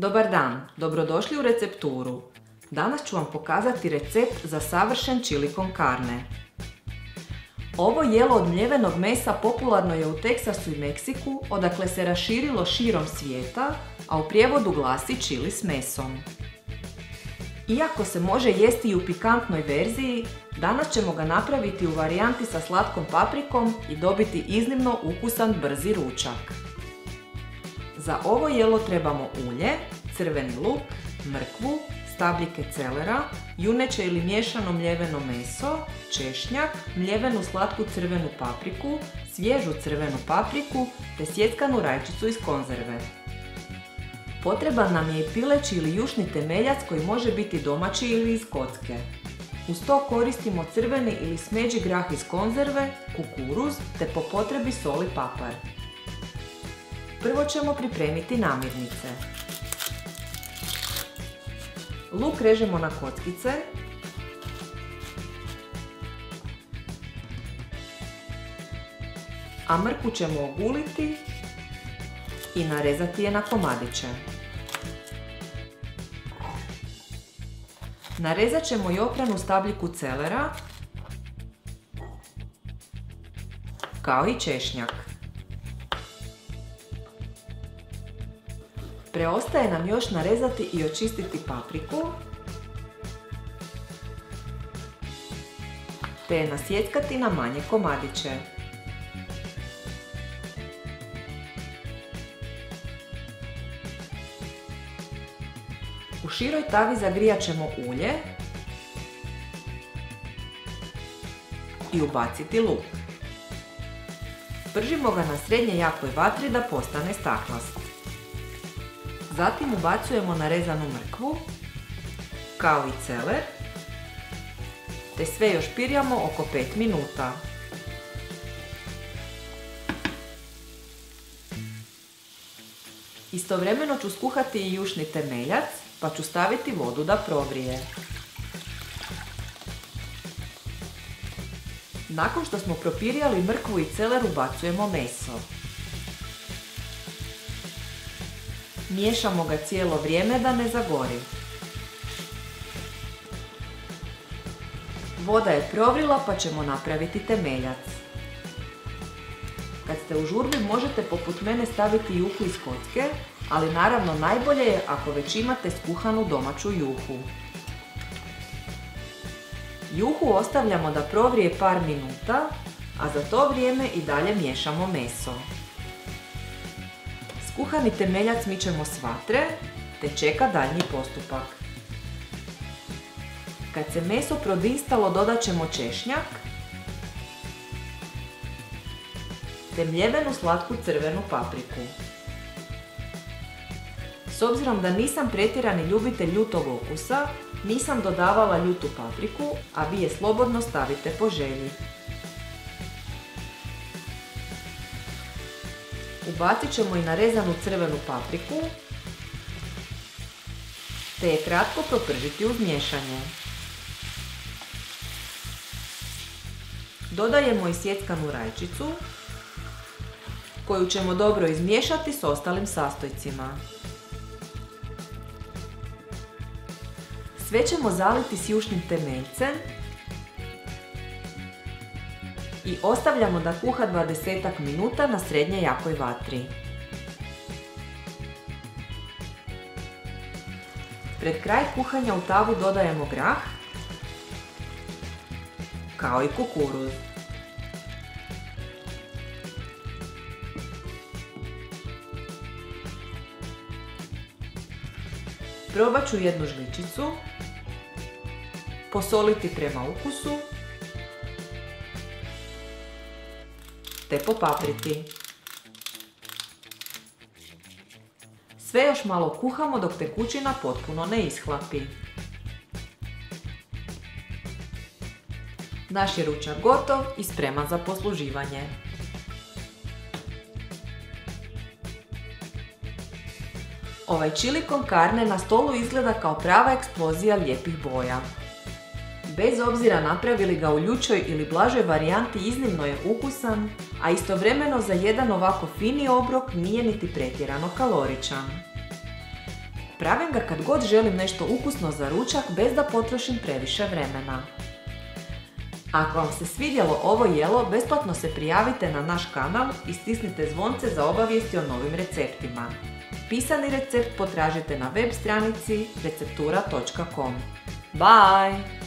Dobar dan, dobrodošli u recepturu. Danas ću vam pokazati recept za savršen chili con carne. Ovo jelo od mljevenog mesa popularno je u Teksasu i Meksiku, odakle se raširilo širom svijeta, a u prijevodu glasi chili s mesom. Iako se može jesti i u pikantnoj verziji, danas ćemo ga napraviti u varijanti sa slatkom paprikom i dobiti iznimno ukusan brzi ručak. Za ovo jelo trebamo ulje, crveni luk, mrkvu, stabljike celera, juneće ili miješano mljeveno meso, češnjak, mljevenu slatku crvenu papriku, svježu crvenu papriku te sjeckanu rajčicu iz konzerve. Potreban nam je i pileći ili jušni temeljac koji može biti domaći ili iz kocke. Uz to koristimo crveni ili smeđi grah iz konzerve, kukuruz te po potrebi sol i papar. Prvo ćemo pripremiti namirnice. Luk režemo na kockice. A mrkvu ćemo oguliti i narezati je na komadiće. Narezat ćemo i opranu stabljiku celera, kao i češnjak. Preostaje nam još narezati i očistiti papriku, te je nasjeckati na manje komadiće. U široj tavi zagrijat ćemo ulje i ubaciti luk. Pržimo ga na srednje jakoj vatri da postane staklast. Zatim ubacujemo narezanu mrkvu, kao i celer, te sve još pirjamo oko 5 minuta. Istovremeno ću skuhati i jušni temeljac, pa ću staviti vodu da provrije. Nakon što smo propirjali mrkvu i celer, ubacujemo meso. Miješamo ga cijelo vrijeme da ne zagori. Voda je provrila pa ćemo napraviti temeljac. Kad ste u žurbi možete poput mene staviti juhu iz kocke, ali naravno najbolje je ako već imate skuhanu domaću juhu. Juhu ostavljamo da provrije par minuta, a za to vrijeme i dalje miješamo meso. Skuhani temeljac mičemo s vatre, te čeka daljnji postupak. Kad se meso prodinstalo dodat ćemo češnjak, te mljevenu slatku crvenu papriku. S obzirom da nisam pretjerani ljubitelj ljutog okusa, nisam dodavala ljutu papriku, a vi je slobodno stavite po želji. Ubacit ćemo i narezanu crvenu papriku, te je kratko propržiti uz miješanje. Dodajemo i sjeckanu rajčicu, koju ćemo dobro izmiješati s ostalim sastojcima. Sve ćemo zaliti s jušnim temeljcem i ostavljamo da kuha 20 minuta na srednje jakoj vatri. Pred kraj kuhanja u tavu dodajemo grah, kao i kukuruz. Probat ću jednu žličicu, posoliti prema ukusu, te popapriti. Sve još malo kuhamo dok tekućina potpuno ne ishlapi. Naš je ručak gotov i spreman za posluživanje. Ovaj chili con carne na stolu izgleda kao prava eksplozija lijepih boja. Bez obzira napravili ga u ljućoj ili blažoj varijanti, iznimno je ukusan, a istovremeno za jedan ovako fini obrok nije niti pretjerano kaloričan. Pravim ga kad god želim nešto ukusno za ručak bez da potrošim previše vremena. Ako vam se svidjelo ovo jelo, besplatno se prijavite na naš kanal i stisnite zvonce za obavijesti o novim receptima. Pisani recept potražite na web stranici receptura.com. Bye!